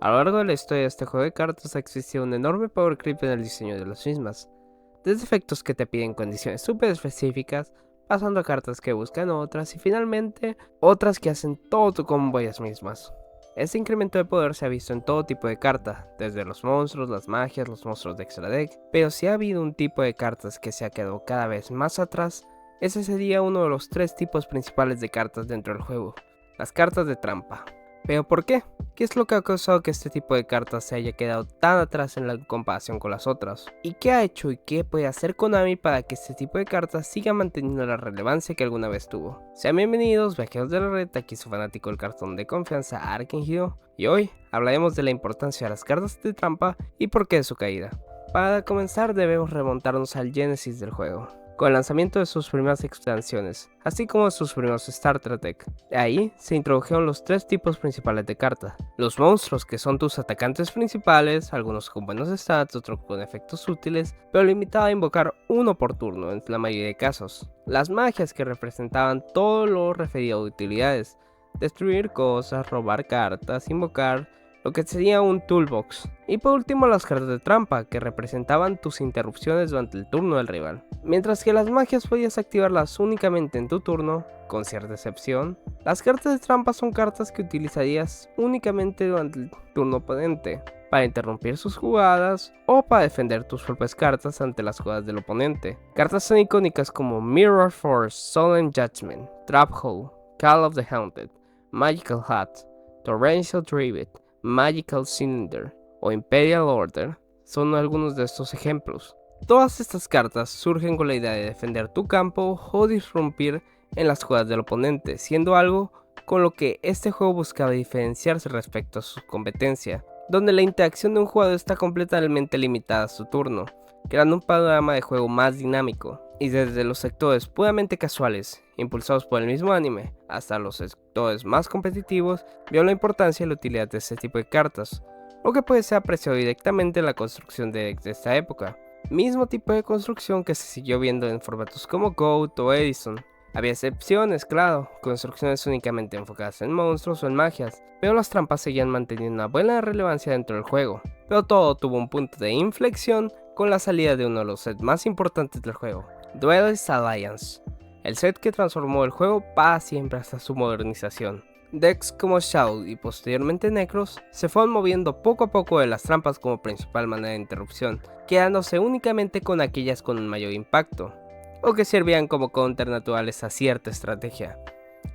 A lo largo de la historia de este juego de cartas ha existido un enorme power creep en el diseño de las mismas, desde efectos que te piden condiciones súper específicas, pasando a cartas que buscan otras y finalmente otras que hacen todo tu combo ellas mismas. Este incremento de poder se ha visto en todo tipo de carta, desde los monstruos, las magias, los monstruos de extra deck, pero si ha habido un tipo de cartas que se ha quedado cada vez más atrás, ese sería uno de los tres tipos principales de cartas dentro del juego, las cartas de trampa. ¿Pero por qué? ¿Qué es lo que ha causado que este tipo de cartas se haya quedado tan atrás en la comparación con las otras? ¿Y qué ha hecho y qué puede hacer Konami para que este tipo de cartas siga manteniendo la relevancia que alguna vez tuvo? Sean bienvenidos, viajeros de la red, aquí su fanático del cartón de confianza Arken Hero, y hoy hablaremos de la importancia de las cartas de trampa y por qué de su caída. Para comenzar debemos remontarnos al génesis del juego, con el lanzamiento de sus primeras expansiones, así como de sus primeros starter deck. De ahí se introdujeron los tres tipos principales de carta: los monstruos, que son tus atacantes principales, algunos con buenos stats, otros con efectos útiles, pero limitado a invocar uno por turno en la mayoría de casos; las magias, que representaban todo lo referido a utilidades: destruir cosas, robar cartas, invocar, lo que sería un toolbox; y por último las cartas de trampa, que representaban tus interrupciones durante el turno del rival. Mientras que las magias podías activarlas únicamente en tu turno, con cierta excepción, las cartas de trampa son cartas que utilizarías únicamente durante el turno oponente, para interrumpir sus jugadas o para defender tus propias cartas ante las jugadas del oponente. Cartas tan icónicas como Mirror Force, Solemn Judgment, Trap Hole, Call of the Haunted, Magical Hat, Torrential Trivet, Magical Cylinder o Imperial Order son algunos de estos ejemplos. Todas estas cartas surgen con la idea de defender tu campo o disrumpir en las jugadas del oponente, siendo algo con lo que este juego buscaba diferenciarse respecto a su competencia, donde la interacción de un jugador está completamente limitada a su turno, creando un panorama de juego más dinámico. Y desde los sectores puramente casuales, impulsados por el mismo anime, hasta los sectores más competitivos, vio la importancia y la utilidad de este tipo de cartas, lo que puede ser apreciado directamente en la construcción de decks de esta época. Mismo tipo de construcción que se siguió viendo en formatos como GOAT o Edison. Había excepciones, claro, construcciones únicamente enfocadas en monstruos o en magias, pero las trampas seguían manteniendo una buena relevancia dentro del juego. Pero todo tuvo un punto de inflexión con la salida de uno de los sets más importantes del juego, Duelist Alliance, el set que transformó el juego para siempre hasta su modernización. Decks como Shadow y posteriormente Necros se fueron moviendo poco a poco de las trampas como principal manera de interrupción, quedándose únicamente con aquellas con un mayor impacto, o que servían como counter naturales a cierta estrategia,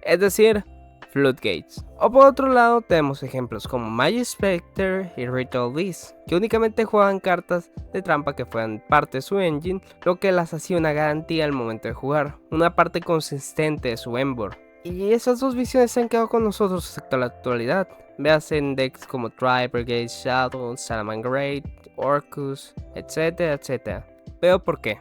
es decir, Floodgates. O por otro lado tenemos ejemplos como Magic Spectre y Ritual Beast, que únicamente jugaban cartas de trampa que fueran parte de su engine, lo que las hacía una garantía al momento de jugar, una parte consistente de su Embor. Y esas dos visiones se han quedado con nosotros hasta la actualidad. Veas en decks como Tri Brigade Shadow, Salamangreat, Orcus, etcétera, etcétera. Pero ¿por qué?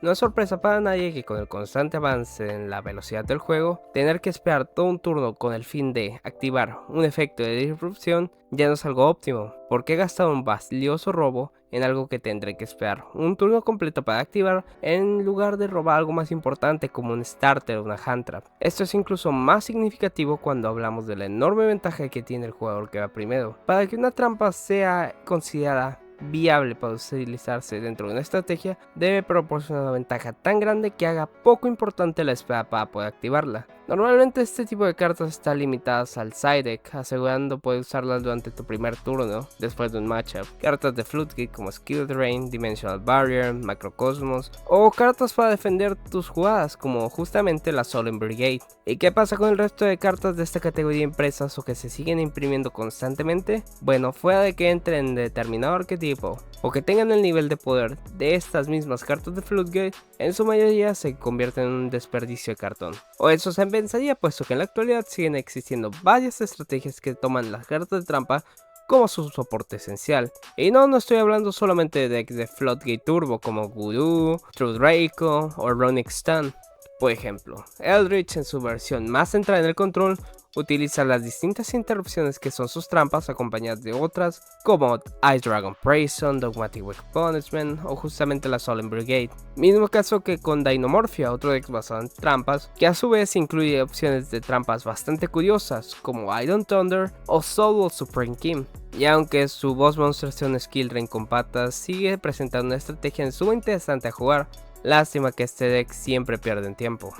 No es sorpresa para nadie que con el constante avance en la velocidad del juego, tener que esperar todo un turno con el fin de activar un efecto de disrupción ya no es algo óptimo, porque he gastado un valioso robo en algo que tendré que esperar un turno completo para activar, en lugar de robar algo más importante como un starter o una hand trap. Esto es incluso más significativo cuando hablamos de la enorme ventaja que tiene el jugador que va primero. Para que una trampa sea considerada viable para utilizarse dentro de una estrategia, debe proporcionar una ventaja tan grande que haga poco importante la espera para poder activarla. Normalmente este tipo de cartas están limitadas al side deck, asegurando poder usarlas durante tu primer turno después de un matchup. Cartas de Floodgate como Skill Drain, Dimensional Barrier, Macrocosmos, o cartas para defender tus jugadas como justamente la Solemn Brigade. ¿Y qué pasa con el resto de cartas de esta categoría impresas o que se siguen imprimiendo constantemente? Bueno, fuera de que entren en determinado arquetipo o que tengan el nivel de poder de estas mismas cartas de Floodgate, en su mayoría se convierten en un desperdicio de cartón. O eso se pensaría, puesto que en la actualidad siguen existiendo varias estrategias que toman las cartas de trampa como su soporte esencial. Y no estoy hablando solamente de decks de Floodgate Turbo como Guru, True Draco o Runic Stun. Por ejemplo, Eldritch en su versión más centrada en el control utiliza las distintas interrupciones que son sus trampas acompañadas de otras como Ice Dragon Prison, Dogmatic Weak Punishment o justamente la Solemn Brigade. Mismo caso que con Dynamorphia, otro deck basado en trampas, que a su vez incluye opciones de trampas bastante curiosas como Iron Thunder o Soul Supreme King. Y aunque su Boss Monstration Skill Rain con patas sigue presentando una estrategia en suma interesante a jugar, lástima que este deck siempre pierde en tiempo.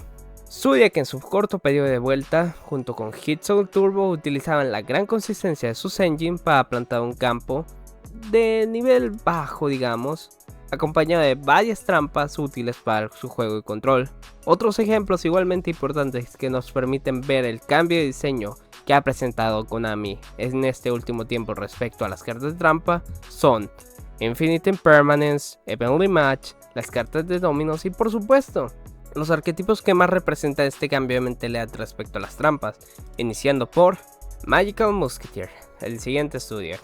Zodiac en su corto periodo de vuelta, junto con Hit Soul Turbo, utilizaban la gran consistencia de sus engine para plantar un campo de nivel bajo, digamos, acompañado de varias trampas útiles para su juego y control. Otros ejemplos igualmente importantes que nos permiten ver el cambio de diseño que ha presentado Konami en este último tiempo respecto a las cartas de trampa son Infinite Impermanence, Evenly Match, las cartas de Dominos y por supuesto los arquetipos que más representan este cambio de mentalidad respecto a las trampas, iniciando por Magical Musketeer, el siguiente estudio.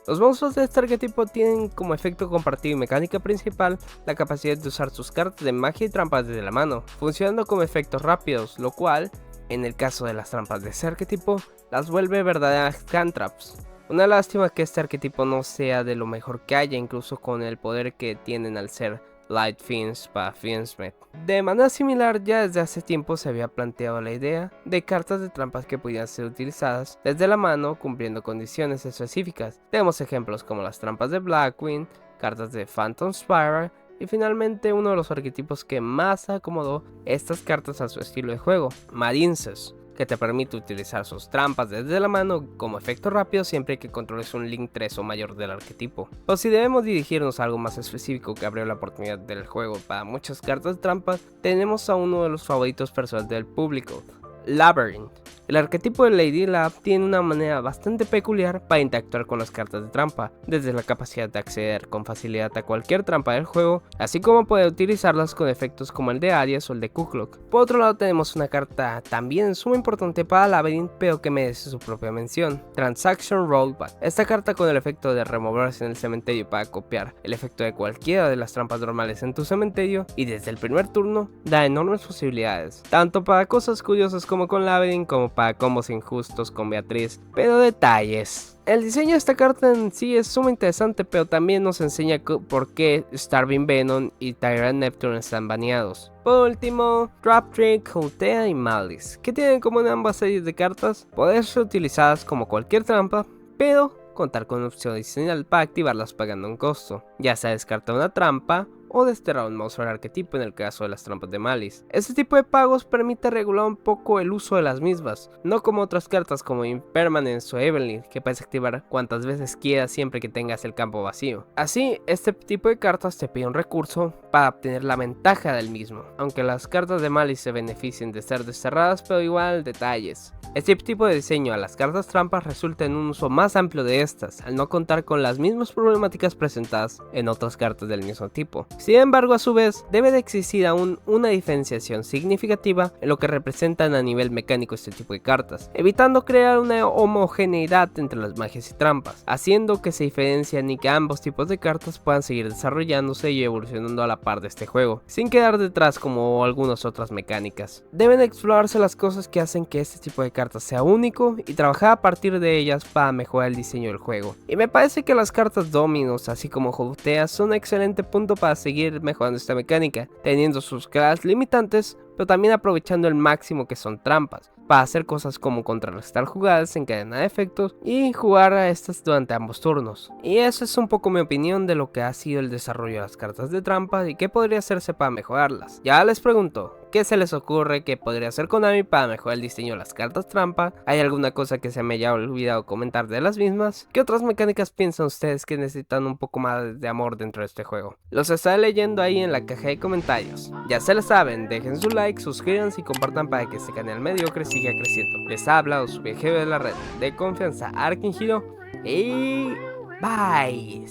Los monstruos de este arquetipo tienen como efecto compartido y mecánica principal la capacidad de usar sus cartas de magia y trampas desde la mano, funcionando como efectos rápidos, lo cual, en el caso de las trampas de ese arquetipo, las vuelve verdaderas cantraps. Una lástima que este arquetipo no sea de lo mejor que haya, incluso con el poder que tienen al ser Light Fiends para Fiendsmith. De manera similar, ya desde hace tiempo se había planteado la idea de cartas de trampas que pudieran ser utilizadas desde la mano cumpliendo condiciones específicas. Tenemos ejemplos como las trampas de Blackwing, cartas de Phantom Spiral y finalmente uno de los arquetipos que más acomodó estas cartas a su estilo de juego, Marinces, que te permite utilizar sus trampas desde la mano como efecto rápido siempre que controles un Link 3 o mayor del arquetipo. O si debemos dirigirnos a algo más específico que abrió la oportunidad del juego para muchas cartas de trampas, tenemos a uno de los favoritos personales del público, Labyrinth. El arquetipo de Lady Lab tiene una manera bastante peculiar para interactuar con las cartas de trampa, desde la capacidad de acceder con facilidad a cualquier trampa del juego, así como poder utilizarlas con efectos como el de Aries o el de Kuklok. Por otro lado tenemos una carta también suma importante para Labyrinth, pero que merece su propia mención, Transaction Rollback. Esta carta con el efecto de removerse en el cementerio para copiar el efecto de cualquiera de las trampas normales en tu cementerio y desde el primer turno da enormes posibilidades, tanto para cosas curiosas como con Labyrinth como para combos injustos con Beatriz, pero detalles. El diseño de esta carta en sí es sumamente interesante, pero también nos enseña por qué Starving Venom y Tyrant Neptune están baneados. Por último, Trap Trick, Joutea y Malice, que tienen como en ambas series de cartas poder ser utilizadas como cualquier trampa, pero contar con una opción adicional para activarlas pagando un costo, ya sea descartar una trampa o desterrar un monstruo al arquetipo en el caso de las trampas de Malice. Este tipo de pagos permite regular un poco el uso de las mismas, no como otras cartas como Impermanence o Evelyn, que puedes activar cuantas veces quieras siempre que tengas el campo vacío. Así, este tipo de cartas te pide un recurso para obtener la ventaja del mismo, aunque las cartas de Malice se beneficien de ser desterradas, pero igual detalles. Este tipo de diseño a las cartas trampas resulta en un uso más amplio de estas, al no contar con las mismas problemáticas presentadas en otras cartas del mismo tipo. Sin embargo, a su vez, debe de existir aún una diferenciación significativa en lo que representan a nivel mecánico este tipo de cartas, evitando crear una homogeneidad entre las magias y trampas, haciendo que se diferencien y que ambos tipos de cartas puedan seguir desarrollándose y evolucionando a la par de este juego, sin quedar detrás como algunas otras mecánicas. Deben explorarse las cosas que hacen que este tipo de cartas sea único y trabajar a partir de ellas para mejorar el diseño del juego. Y me parece que las cartas Dominos, así como Joutea, son un excelente punto para seguir mejorando esta mecánica, teniendo sus claras limitantes, pero también aprovechando el máximo que son trampas, para hacer cosas como contrarrestar jugadas en cadena de efectos y jugar a estas durante ambos turnos. Y esa es un poco mi opinión de lo que ha sido el desarrollo de las cartas de trampa y qué podría hacerse para mejorarlas. Ya les pregunto, ¿qué se les ocurre que podría hacer Konami para mejorar el diseño de las cartas trampa? ¿Hay alguna cosa que se me haya olvidado comentar de las mismas? ¿Qué otras mecánicas piensan ustedes que necesitan un poco más de amor dentro de este juego? Los estaré leyendo ahí en la caja de comentarios. Ya se lo saben, dejen su like, suscríbanse y compartan para que este canal mediocre siga creciendo. Les habla su viajero de la red de confianza Arkin Hiro y bye.